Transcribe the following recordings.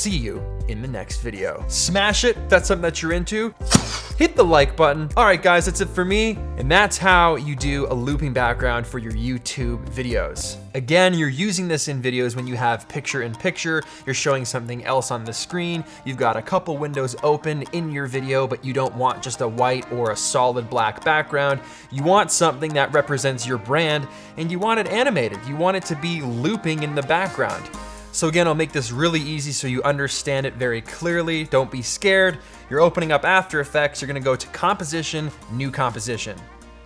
see you in the next video. Smash it if that's something that you're into. Hit the like button. All right, guys, that's it for me. And that's how you do a looping background for your YouTube videos. Again, you're using this in videos when you have picture-in-picture, you're showing something else on the screen, you've got a couple windows open in your video, but you don't want just a white or a solid black background. You want something that represents your brand, and you want it animated. You want it to be looping in the background. So again, I'll make this really easy so you understand it very clearly. Don't be scared. You're opening up After Effects. You're gonna go to Composition, New Composition.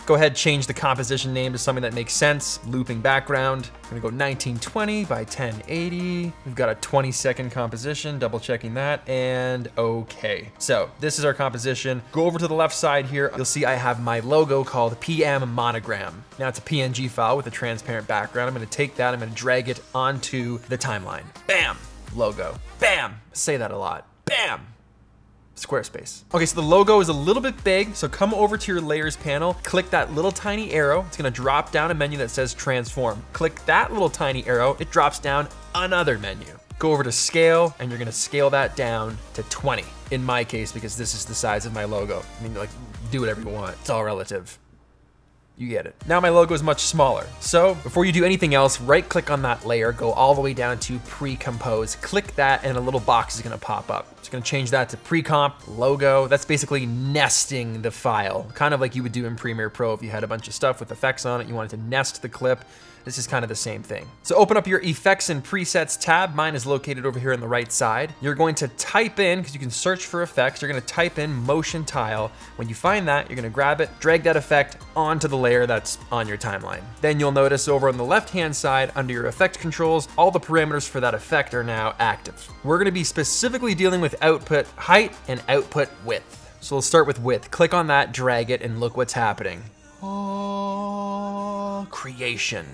Go ahead, change the composition name to something that makes sense. Looping background. I'm gonna go 1920 by 1080. We've got a 20-second composition, double checking that, and okay. So this is our composition. Go over to the left side here. You'll see I have my logo called PM Monogram. Now it's a PNG file with a transparent background. I'm gonna take that, I'm gonna drag it onto the timeline. Bam, logo. Bam, say that a lot. Bam. Squarespace. Okay, so the logo is a little bit big, so come over to your layers panel, click that little tiny arrow. It's gonna drop down a menu that says transform. Click that little tiny arrow, it drops down another menu. Go over to scale, and you're gonna scale that down to 20. In my case, because this is the size of my logo. I mean, like, do whatever you want, it's all relative. You get it. Now my logo is much smaller. So before you do anything else, right click on that layer, go all the way down to pre-compose. Click that and a little box is gonna pop up. It's gonna change that to pre-comp, logo. That's basically nesting the file, kind of like you would do in Premiere Pro if you had a bunch of stuff with effects on it, you wanted to nest the clip. This is kind of the same thing. So open up your Effects and Presets tab. Mine is located over here on the right side. You're going to type in, because you can search for effects, you're gonna type in motion tile. When you find that, you're gonna grab it, drag that effect onto the layer that's on your timeline. Then you'll notice over on the left-hand side, under your effect controls, all the parameters for that effect are now active. We're gonna be specifically dealing with output height and output width. So we'll start with width. Click on that, drag it, and look what's happening. Oh, creation.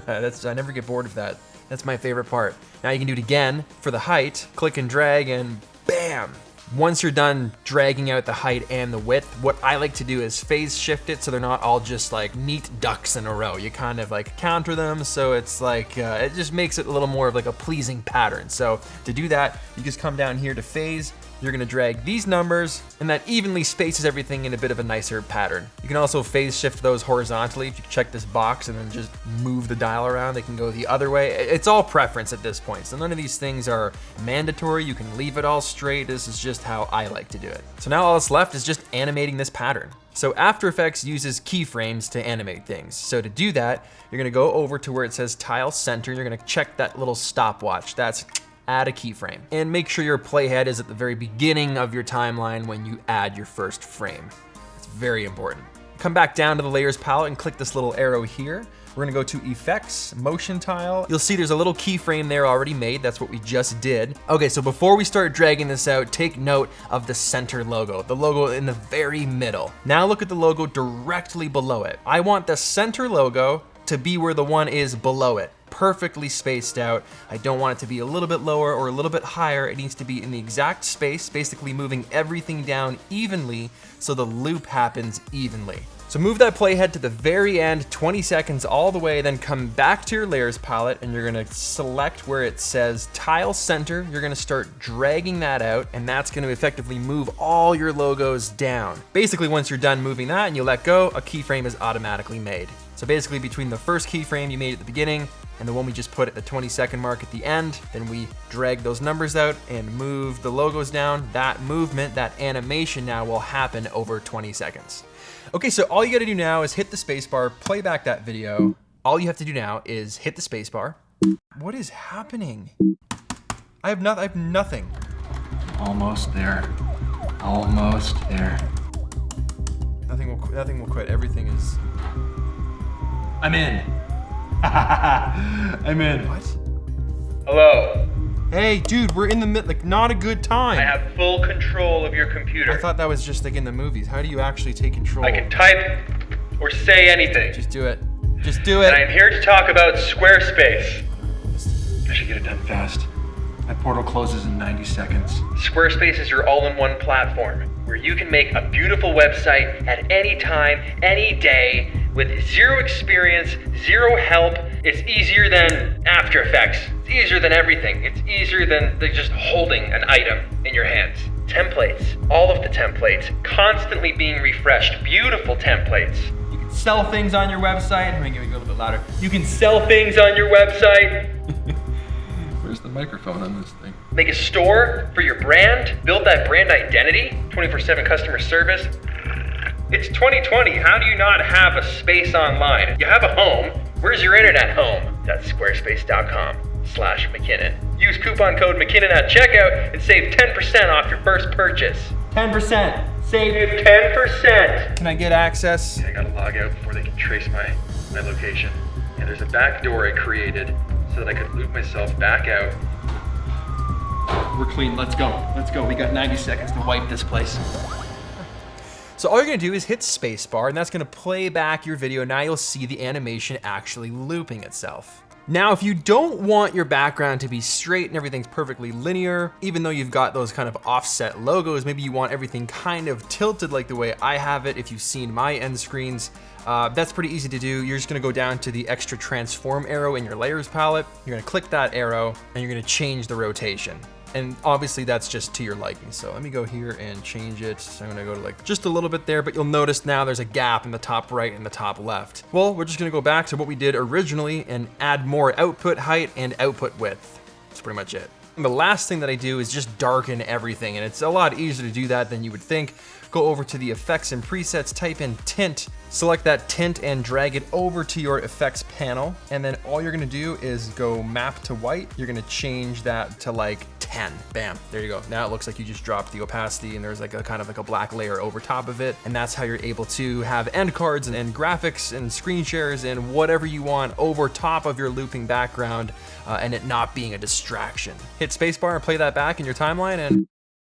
I never get bored of that. That's my favorite part. Now you can do it again for the height. Click and drag and bam. Once you're done dragging out the height and the width, what I like to do is phase shift it so they're not all just like neat ducks in a row. You kind of like counter them so it's like, it just makes it a little more of like a pleasing pattern. So to do that, you just come down here to phase, you're gonna drag these numbers and that evenly spaces everything in a bit of a nicer pattern. You can also phase shift those horizontally. If you check this box and then just move the dial around, they can go the other way. It's all preference at this point. So none of these things are mandatory. You can leave it all straight. This is just how I like to do it. So now all that's left is just animating this pattern. So After Effects uses keyframes to animate things. So to do that, you're gonna go over to where it says Tile Center. You're gonna check that little stopwatch. That's add a keyframe. And make sure your playhead is at the very beginning of your timeline when you add your first frame. It's very important. Come back down to the Layers palette and click this little arrow here. We're gonna go to Effects, Motion Tile. You'll see there's a little keyframe there already made. That's what we just did. Okay, so before we start dragging this out, take note of the center logo, the logo in the very middle. Now look at the logo directly below it. I want the center logo to be where the one is below it. Perfectly spaced out. I don't want it to be a little bit lower or a little bit higher. It needs to be in the exact space, basically moving everything down evenly so the loop happens evenly. So move that playhead to the very end, 20 seconds all the way, then come back to your layers palette and you're gonna select where it says Tile Center. You're gonna start dragging that out and that's gonna effectively move all your logos down. Basically, once you're done moving that and you let go, a keyframe is automatically made. So basically between the first keyframe you made at the beginning and the one we just put at the 20-second mark at the end, then we drag those numbers out and move the logos down. That movement, that animation now will happen over 20 seconds. Okay, so all you gotta do now is hit the spacebar, play back that video. All you have to do now is hit the spacebar. What is happening? I have nothing. Almost there. Almost there. Nothing will quit. Everything is. I'm in. I'm in. What? Hello. Hey, dude, we're in the mid, like, not a good time. I have full control of your computer. I thought that was just like in the movies. How do you actually take control? I can type or say anything. Just do it. Just do it. And I'm here to talk about Squarespace. I should get it done fast. My portal closes in 90 seconds. Squarespace is your all-in-one platform where you can make a beautiful website at any time, any day, with zero experience, zero help. It's easier than After Effects. It's easier than everything. It's easier than just holding an item in your hands. Templates, all of the templates, constantly being refreshed, beautiful templates. You can sell things on your website. Let me give you a little bit louder. You can sell things on your website. Where's the microphone on this thing? Make a store for your brand, build that brand identity, 24/7 customer service. It's 2020, how do you not have a space online? You have a home, where's your internet home? That's squarespace.com/McKinnon. Use coupon code McKinnon at checkout and save 10% off your first purchase. 10%, save 10%. Can I get access? I gotta log out before they can trace my location. And there's a back door I created so that I could loop myself back out. We're clean, let's go. Let's go, we got 90 seconds to wipe this place. So all you're gonna do is hit spacebar, and that's gonna play back your video. Now you'll see the animation actually looping itself. Now, if you don't want your background to be straight and everything's perfectly linear, even though you've got those kind of offset logos, maybe you want everything kind of tilted like the way I have it, if you've seen my end screens, that's pretty easy to do. You're just gonna go down to the extra transform arrow in your layers palette. You're gonna click that arrow, and you're gonna change the rotation. And obviously that's just to your liking. So let me go here and change it. So I'm gonna go to like just a little bit there, but you'll notice now there's a gap in the top right and the top left. Well, we're just gonna go back to what we did originally and add more output height and output width. That's pretty much it. And the last thing that I do is just darken everything, and it's a lot easier to do that than you would think. Go over to the effects and presets, type in tint, select that tint and drag it over to your effects panel. And then all you're gonna do is go map to white. You're gonna change that to like 10, bam, there you go. Now it looks like you just dropped the opacity and there's like a kind of like a black layer over top of it. And that's how you're able to have end cards and graphics and screen shares and whatever you want over top of your looping background and it not being a distraction. Hit spacebar and play that back in your timeline and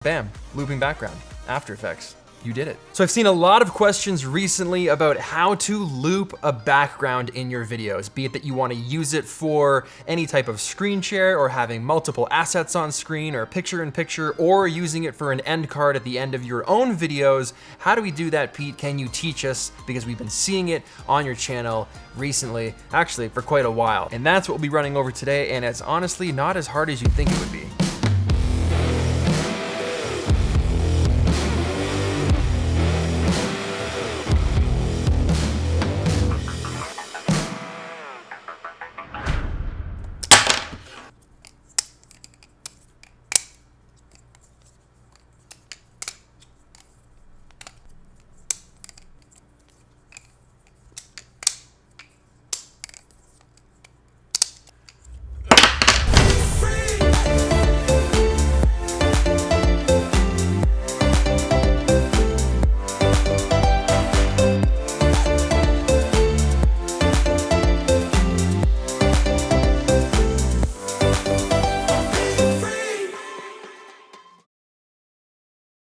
bam, looping background, After Effects. You did it. So I've seen a lot of questions recently about how to loop a background in your videos, be it that you want to use it for any type of screen share or having multiple assets on screen or picture in picture or using it for an end card at the end of your own videos. How do we do that, Pete? Can you teach us? Because we've been seeing it on your channel recently, actually for quite a while. And that's what we'll be running over today, and it's honestly not as hard as you'd think it would be.